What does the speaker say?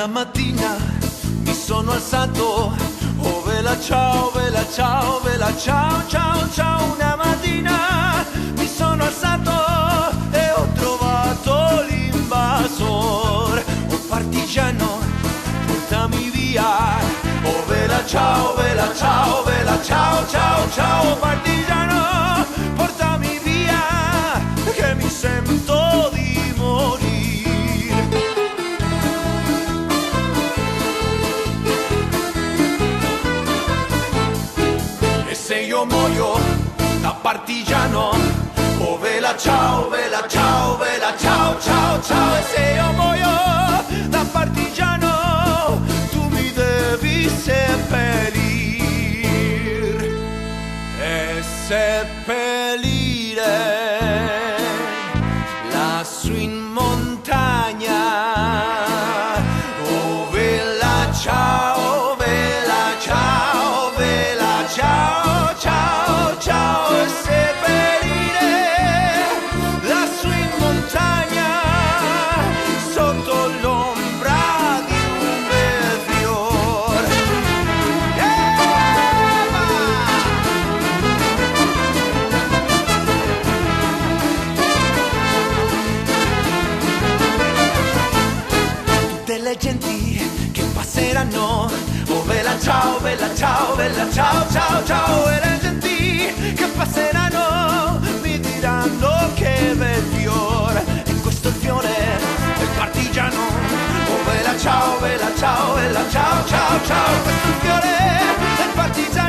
Una mattina mi sono alzato, oh vela ciao, vela ciao, vela ciao, ciao, ciao. Una mattina mi sono alzato e ho trovato l'invasor. Oh partigiano, portami via, oh vela ciao, vela ciao, vela ciao, ciao, ciao. Oh partigiano, portami via, che mi sento di morire. Se io muoio da partigiano, oh vela ciao, vela ciao, vela ciao, ciao, ciao. E se io muoio da partigiano, tu mi devi seppellir e seppellire lassù in montagna. Oh vela ciao, vela ciao, vela ciao. Ciao, ciao, e seppellire lassù in montagna, sotto l'ombra di un bel fior. Tutte le genti che passeranno, oh vela ciao, vela ciao, vela ciao, ciao, ciao. E le genti che passeranno mi diranno che bel fiore. E questo è il fiore del partigiano, oh vela ciao, vela ciao, vela ciao, ciao, ciao. Questo è il fiore del partigiano.